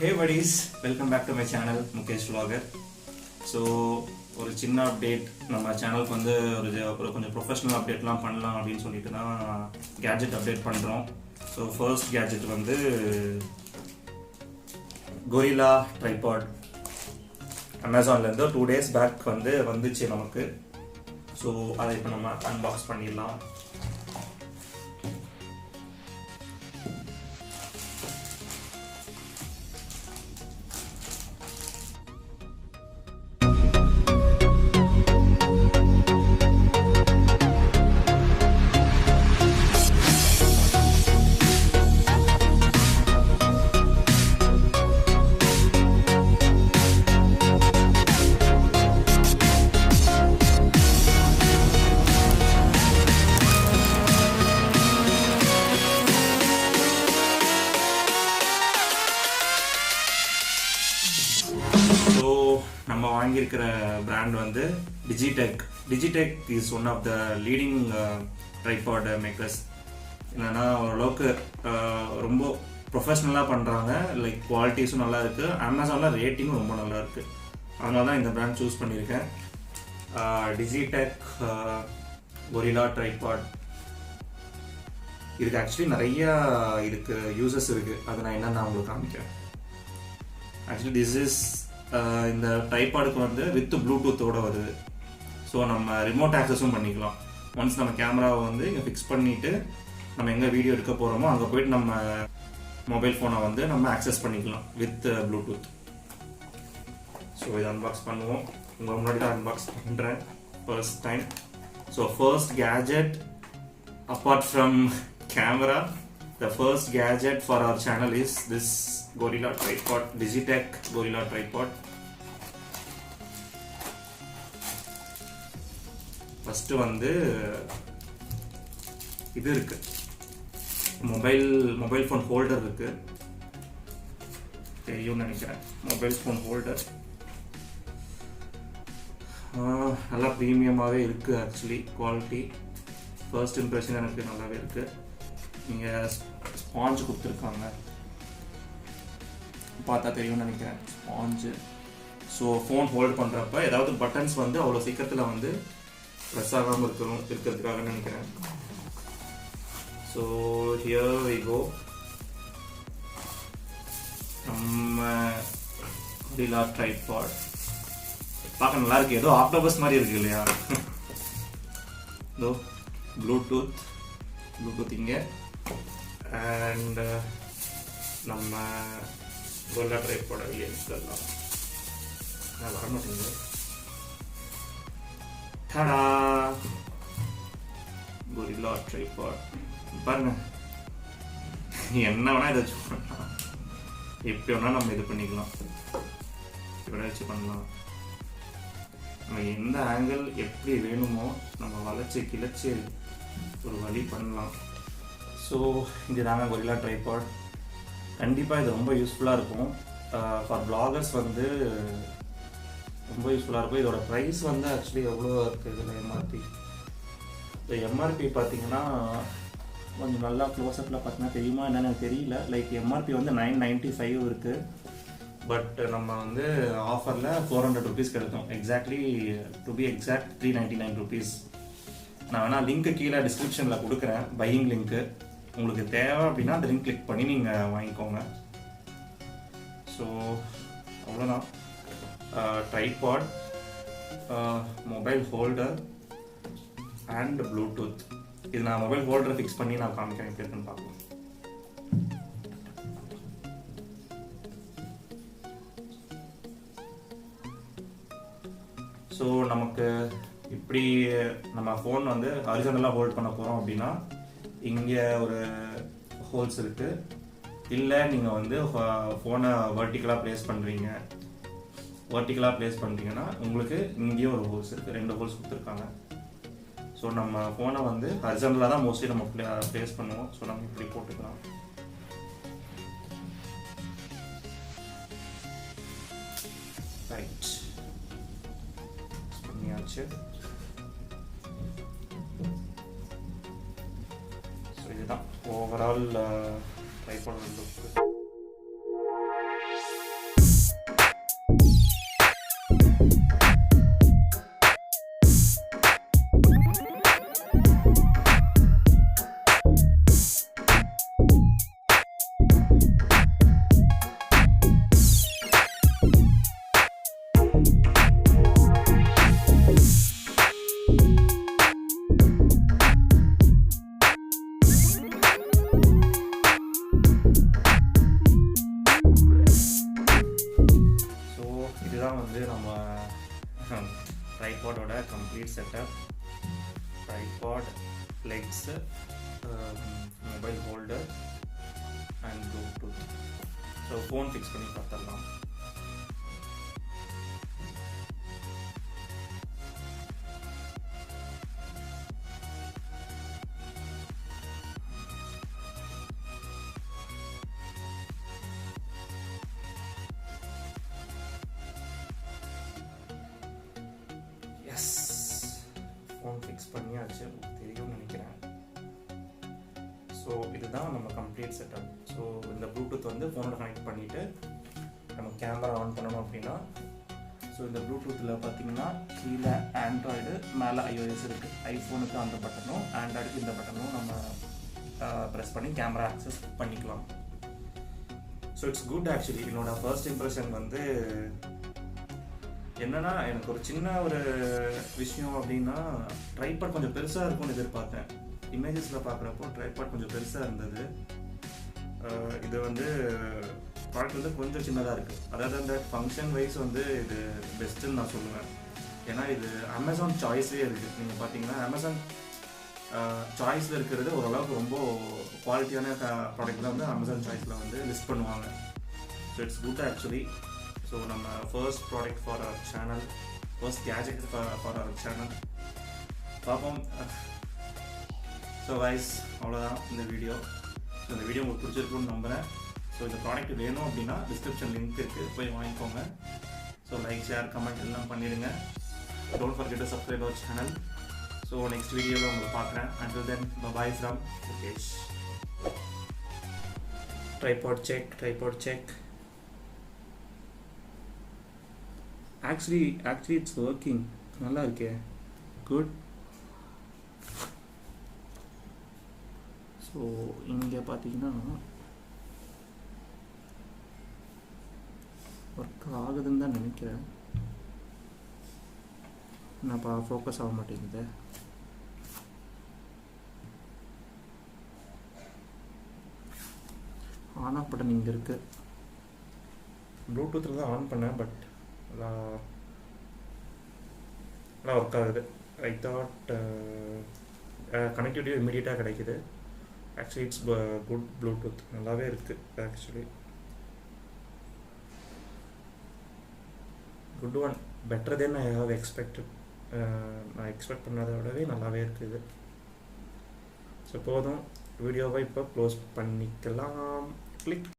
Hey buddies, welcome back to my channel Mukesh vlogger. So ஒரு சின்ன update நம்ம சேனலுக்கு வந்து ஒரு கொஞ்சம் ப்ரொஃபஷனல் அப்டேட்லாம் பண்ணலாம் அப்படின்னு சொல்லிட்டு தான் கேட்ஜெட் அப்டேட் பண்ணுறோம். ஸோ ஃபர்ஸ்ட் கேட்ஜெட் வந்து கொரில்லா ட்ரைபாட் அமேசான்லேருந்து 2 days பேக் வந்துச்சு நமக்கு. ஸோ அதை இப்போ நம்ம அன்பாக்ஸ் பண்ணிடலாம். நம்ம வாங்கியிருக்கிற பிராண்ட் வந்து Digitek is one of the leading tripod makers. என்னன்னா ஓரளவுக்கு ரொம்ப ப்ரொஃபஷ்னலாக பண்ணுறாங்க. லைக் குவாலிட்டிஸும் நல்லா இருக்குது, அமேசானில் ரேட்டிங்கும் ரொம்ப நல்லா இருக்குது. அதனால தான் இந்த பிராண்ட் சூஸ் பண்ணியிருக்கேன். Digitek Gorilla Tripod. இதுக்கு ஆக்சுவலி நிறையா யூசஸ் இருக்குது. அதை நான் என்னென்னு உங்களுக்கு காமிக்கிறேன். ஆக்சுவலி திஸ் இஸ் இந்த ட்ரைபாடுக்கு வந்து வித் ப்ளூடூத்தோடு வருது. ஸோ நம்ம ரிமோட் ஆக்சஸும் பண்ணிக்கலாம். ஒன்ஸ் நம்ம கேமராவை வந்து இங்கே ஃபிக்ஸ் பண்ணிவிட்டு நம்ம எங்கே வீடியோ எடுக்க போகிறோமோ அங்கே போய்ட்டு நம்ம மொபைல் ஃபோனை வந்து நம்ம ஆக்சஸ் பண்ணிக்கலாம் வித் ப்ளூடூத். ஸோ இதை அன்பாக்ஸ் பண்ணுவோம். உங்கள் முன்னாடி தான் அன்பாக்ஸ் பண்ணுறேன் first time. So first gadget apart from camera, the first gadget for our channel is this Gorilla Tripod, Digitek Gorilla Tripod. First வந்து இது இருக்கு, மொபைல் ஃபோன் ஹோல்டர் இருக்கு, தெரியும் நினைக்கிறேன். மொபைல் ஃபோன் ஹோல்டர் நல்லா ப்ரீமியமாகவே இருக்கு. ஆக்சுவலி குவாலிட்டி ஃபர்ஸ்ட் இம்ப்ரெஷன் எனக்கு நல்லாவே இருக்கு. நீங்கள் ஸ்பாஞ்சு கொடுத்துருக்காங்க, பார்த்தா தெரியும்னு நினைக்கிறேன் ஸ்பாஞ்சு. ஸோ ஃபோன் ஹோல்ட் பண்ணுறப்ப ஏதாவது பட்டன்ஸ் வந்து அவ்வளோ சீக்கிரத்தில் வந்து ப்ரெஸ் ஆகாமல் இருக்கிறதுக்காக நினைக்கிறேன். So here we go. நம்ம Gorilla Tripod பார்க்க நல்லா இருக்கு. ஏதோ ஆக்டோபஸ் மாதிரி இருக்கு இல்லையா? இதோ ப்ளூடூத் இங்கே அண்ட் நம்ம Gorilla Tripod வெளியே எடுத்துடலாம். வர மாட்டேங்குது. டடா, Gorilla Tripod பாருங்க. என்ன வேணா இதை வச்சு பண்ணலாம், எப்படி வேணா நம்ம இது பண்ணிக்கலாம், இப்படி வச்சு பண்ணலாம். நம்ம எந்த ஆங்கிள் எப்படி வேணுமோ நம்ம வளைச்சு கிளச்சி ஒரு வழி பண்ணலாம். ஸோ இது தாங்க Gorilla Tripod. கண்டிப்பாக இது ரொம்ப யூஸ்ஃபுல்லாக இருக்கும். ஃபார் vloggers வந்து ரொம்ப யூஸ்ஃபுல்லாக இருக்கும். இதோட ப்ரைஸ் வந்து ஆக்சுவலி எவ்வளோ இருக்குது இதில் எம்ஆர்பி. இந்த எம்ஆர்பி பார்த்தீங்கன்னா கொஞ்சம் நல்லா க்ளோஸ்அப்பில் பார்த்தீங்கன்னா தெரியுமா என்னென்னு எனக்கு தெரியல. லைக் எம்ஆர்பி வந்து 995 இருக்குது. பட் நம்ம வந்து ஆஃபரில் 400 rupees கிடைக்கும். Exactly to be exact 399 rupees. நான் வேணால் லிங்க்கு கீழே டிஸ்கிரிப்ஷனில் கொடுக்குறேன், பையிங் லிங்க்கு. உங்களுக்கு தேவை அப்படின்னா அந்த லிங்க் கிளிக் பண்ணி நீங்கள் வாங்கிக்கோங்க. ஸோ அவ்வளோதான். Tripod, mobile holder and Bluetooth. இது நான் மொபைல் ஹோல்டரை ஃபிக்ஸ் பண்ணி நான் காமிக்கிறேன் எப்படி இருக்குன்னு பார்க்கலாம். ஸோ நமக்கு இப்படி நம்ம ஃபோன் வந்து ஹாரிசான்டலாக ஹோல்ட் பண்ண போகிறோம் அப்படின்னா இங்கே ஒரு ஹோல்ஸ் இருக்குது. இல்லை நீங்கள் வந்து ஃபோனை வெர்டிக்கலாக ப்ளேஸ் பண்ணுறீங்கன்னா உங்களுக்கு இங்கேயும் ஒரு ஹோல்ஸ் இருக்குது. 2 ஹோல்ஸ் கொடுத்துருக்காங்க. ஸோ நம்ம ஃபோனை வந்து ஹாரிசான்டலாக தான் மோஸ்ட்லி நம்ம ப்ளேஸ் பண்ணுவோம். ஸோ நம்ம இப்படி போட்டுக்கலாம். ரைட் பண்ணியாச்சு. இதுதான் overall tripod look. complete setup, tripod, legs, mobile holder and Bluetooth. So phone fix பண்ணி பார்த்துடலாம். எஸ், ஃபோன் ஃபிக்ஸ் பண்ணியாச்சு, தெரியும்னு நினைக்கிறேன். ஸோ இதுதான் நம்ம கம்ப்ளீட் செட்டப். ஸோ இந்த ப்ளூடூத் வந்து ஃபோனோட கனெக்ட் பண்ணிவிட்டு நம்ம கேமரா ஆன் பண்ணணும் அப்படின்னா, ஸோ இந்த ப்ளூடூத்தில் பார்த்தீங்கன்னா கீழே ஆண்ட்ராய்டு, மேலே iOS இருக்குது. ஐஃபோனுக்கு அந்த பட்டனும் ஆண்ட்ராய்டுக்கு இந்த பட்டனும் நம்ம ப்ரெஸ் பண்ணி கேமரா ஆக்சஸ் பண்ணிக்கலாம். So it's good actually. என்னோட ஃபர்ஸ்ட் இம்ப்ரெஷன் வந்து என்னன்னா, எனக்கு ஒரு சின்ன ஒரு விஷயம் அப்படின்னா, ட்ரைபாட் கொஞ்சம் பெருசாக இருக்கும்னு எதிர்பார்த்தேன். இமேஜஸில் பார்க்குறப்போ ட்ரைபாட் கொஞ்சம் பெருசாக இருந்தது. இது வந்து ப்ராடக்ட் வந்து கொஞ்சம் சின்னதாக இருக்குது. அதாவது அந்த ஃபங்க்ஷன் வைஸ் வந்து இது பெஸ்ட்டுன்னு நான் சொல்லுவேன். ஏன்னா இது அமேசான் சாய்ஸ்லேயே இருக்குது. நீங்கள் பார்த்தீங்கன்னா அமேசான் சாய்ஸில் இருக்கிறது ஓரளவுக்கு ரொம்ப குவாலிட்டியான ப்ராடக்ட் தான் வந்து அமேசான் சாய்ஸில் வந்து லிஸ்ட் பண்ணுவாங்க. So it's good actually. So நம்ம first product for our channel, first gadget for our channel பார்ப்போம். ஸோ கைஸ், அவ்வளோதான் இந்த வீடியோ. ஸோ இந்த வீடியோ உங்களுக்கு பிடிச்சிருக்குன்னு நம்புகிறேன். ஸோ இந்த ப்ராடக்ட் வேணும் அப்படின்னா டிஸ்கிரிப்ஷன் லிங்க் இருக்குது, போய் வாங்கிக்கோங்க. ஸோ லைக், ஷேர், கமெண்ட் எல்லாம் பண்ணிடுங்க. Don't forget to subscribe our channel. So next வீடியோவில் உங்களை பார்க்குறேன். Until then bye from Mukesh. Tripod check. Actually it's working. நல்லா இருக்கே, குட். ஸோ இங்கே பார்த்தீங்கன்னா ஒர்க் ஆகுதுன்னு தான் நினைக்கிறேன். என்னப்பா ஃபோக்கஸ் ஆக மாட்டேங்குது. ஆன் ஆஃப் பட்டன் இங்கே இருக்குது. ப்ளூடூத்தில் தான் ஆன் பண்ணேன், பட் நல்லா ஒர்க் ஆகுது. ஐ தாட் கனெக்டிவிட்டி இமீடியட்டாக கிடைக்குது. ஆக்சுவலி இட்ஸ் குட் ப்ளூடூத், நல்லாவே இருக்குது actually. Good one, better then I have expected. நான் எக்ஸ்பெக்ட் பண்ணதை விடவே நல்லாவே இருக்குது. ஸோ போதும், வீடியோவை இப்போ க்ளோஸ் பண்ணிக்கலாம். கிளிக்.